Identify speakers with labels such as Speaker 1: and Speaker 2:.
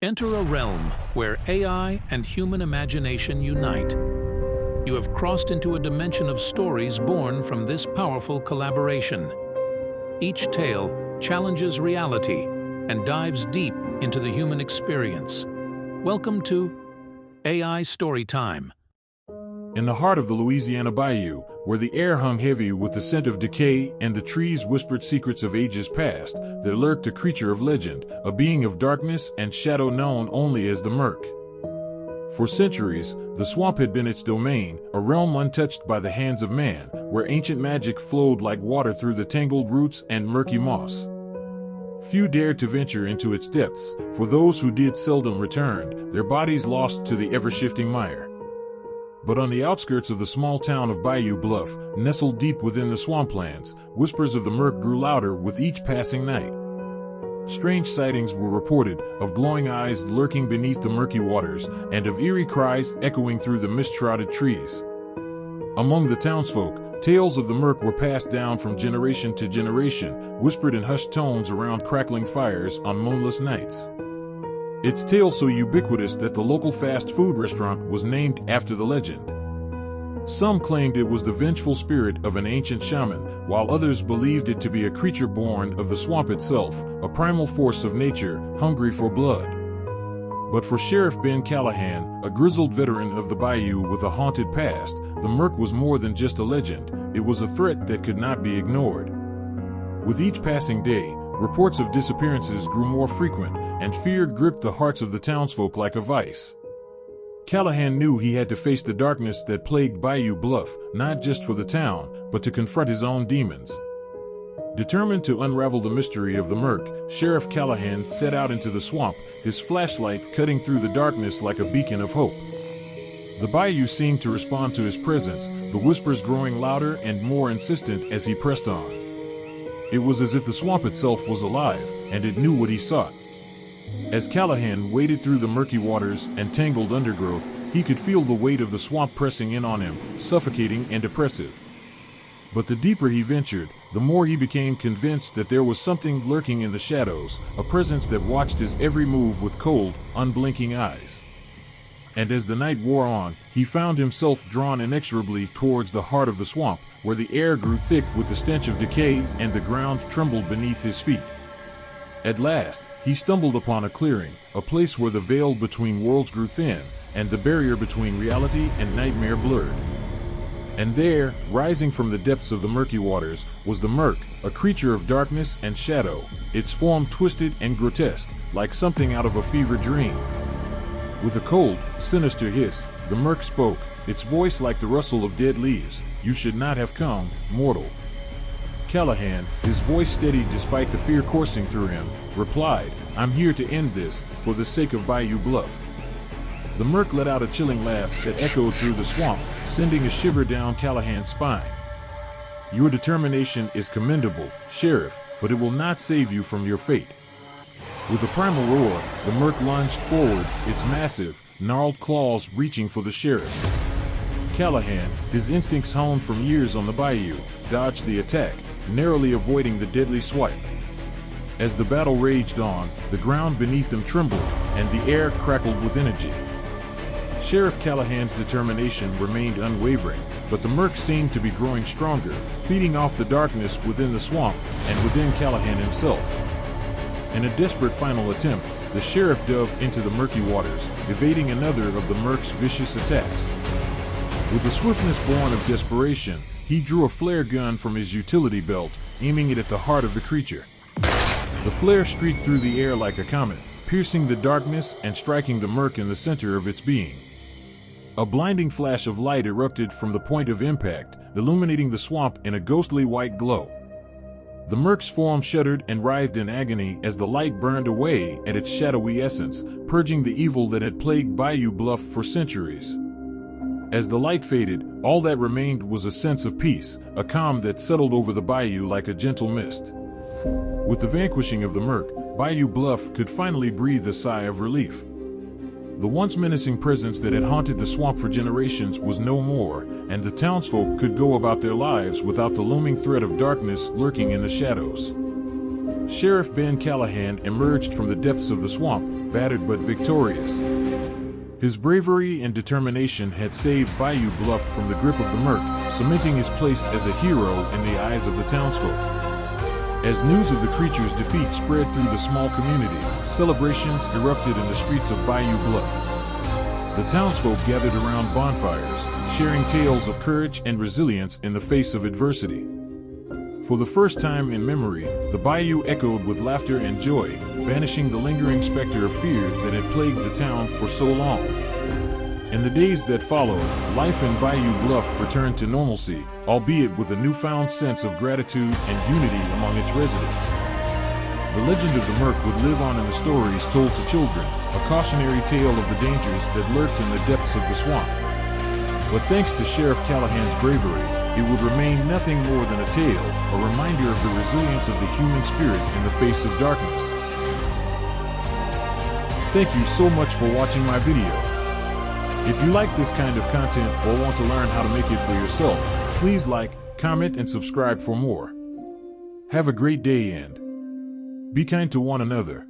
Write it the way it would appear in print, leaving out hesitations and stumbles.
Speaker 1: Enter a realm where AI and human imagination unite. You have crossed into a dimension of stories born from this powerful collaboration. Each tale challenges reality and dives deep into the human experience. Welcome to AI Storytime.
Speaker 2: In the heart of the Louisiana bayou, where the air hung heavy with the scent of decay and the trees whispered secrets of ages past, there lurked a creature of legend, a being of darkness and shadow known only as the Murk. For centuries, the swamp had been its domain, a realm untouched by the hands of man, where ancient magic flowed like water through the tangled roots and murky moss. Few dared to venture into its depths, for those who did seldom returned, their bodies lost to the ever-shifting mire. But on the outskirts of the small town of Bayou Bluff, nestled deep within the swamplands, whispers of the Murk grew louder with each passing night. Strange sightings were reported, of glowing eyes lurking beneath the murky waters, and of eerie cries echoing through the mist-shrouded trees. Among the townsfolk, tales of the Murk were passed down from generation to generation, whispered in hushed tones around crackling fires on moonless nights. Its tale so ubiquitous that the local fast food restaurant was named after the legend. Some claimed it was the vengeful spirit of an ancient shaman, while others believed it to be a creature born of the swamp itself, a primal force of nature, hungry for blood. But for Sheriff Ben Callahan, a grizzled veteran of the bayou with a haunted past, the Murk was more than just a legend, it was a threat that could not be ignored. With each passing day, reports of disappearances grew more frequent, and fear gripped the hearts of the townsfolk like a vice. Callahan knew he had to face the darkness that plagued Bayou Bluff, not just for the town, but to confront his own demons. Determined to unravel the mystery of the Murk, Sheriff Callahan set out into the swamp, his flashlight cutting through the darkness like a beacon of hope. The bayou seemed to respond to his presence, the whispers growing louder and more insistent as he pressed on. It was as if the swamp itself was alive, and it knew what he sought. As Callahan waded through the murky waters and tangled undergrowth, he could feel the weight of the swamp pressing in on him, suffocating and oppressive. But the deeper he ventured, the more he became convinced that there was something lurking in the shadows, a presence that watched his every move with cold, unblinking eyes. And as the night wore on, he found himself drawn inexorably towards the heart of the swamp, where the air grew thick with the stench of decay and the ground trembled beneath his feet. At last, he stumbled upon a clearing, a place where the veil between worlds grew thin, and the barrier between reality and nightmare blurred. And there, rising from the depths of the murky waters, was the Murk, a creature of darkness and shadow, its form twisted and grotesque, like something out of a fever dream. With a cold, sinister hiss, the Murk spoke, its voice like the rustle of dead leaves. "You should not have come, mortal." Callahan, his voice steady despite the fear coursing through him, replied, "I'm here to end this, for the sake of Bayou Bluff." The Murk let out a chilling laugh that echoed through the swamp, sending a shiver down Callahan's spine. "Your determination is commendable, Sheriff, but it will not save you from your fate." With a primal roar, the Murk lunged forward, its massive, gnarled claws reaching for the sheriff. Callahan, his instincts honed from years on the bayou, dodged the attack, narrowly avoiding the deadly swipe. As the battle raged on, the ground beneath them trembled, and the air crackled with energy. Sheriff Callahan's determination remained unwavering, but the Murk seemed to be growing stronger, feeding off the darkness within the swamp and within Callahan himself. In a desperate final attempt, the sheriff dove into the murky waters, evading another of the Murk's vicious attacks. With a swiftness born of desperation, he drew a flare gun from his utility belt, aiming it at the heart of the creature. The flare streaked through the air like a comet, piercing the darkness and striking the Murk in the center of its being. A blinding flash of light erupted from the point of impact, illuminating the swamp in a ghostly white glow. The Murk's form shuddered and writhed in agony as the light burned away at its shadowy essence, purging the evil that had plagued Bayou Bluff for centuries. As the light faded, all that remained was a sense of peace, a calm that settled over the bayou like a gentle mist. With the vanquishing of the Murk, Bayou Bluff could finally breathe a sigh of relief. The once menacing presence that had haunted the swamp for generations was no more, and the townsfolk could go about their lives without the looming threat of darkness lurking in the shadows. Sheriff Ben Callahan emerged from the depths of the swamp, battered but victorious. His bravery and determination had saved Bayou Bluff from the grip of the Murk, cementing his place as a hero in the eyes of the townsfolk. As news of the creature's defeat spread through the small community, celebrations erupted in the streets of Bayou Bluff. The townsfolk gathered around bonfires, sharing tales of courage and resilience in the face of adversity. For the first time in memory, the bayou echoed with laughter and joy, banishing the lingering specter of fear that had plagued the town for so long. In the days that followed, life in Bayou Bluff returned to normalcy, albeit with a newfound sense of gratitude and unity among its residents. The legend of the Murk would live on in the stories told to children, a cautionary tale of the dangers that lurked in the depths of the swamp. But thanks to Sheriff Callahan's bravery, it would remain nothing more than a tale, a reminder of the resilience of the human spirit in the face of darkness. Thank you so much for watching my video. If you like this kind of content or want to learn how to make it for yourself, please like, comment, and subscribe for more. Have a great day and be kind to one another.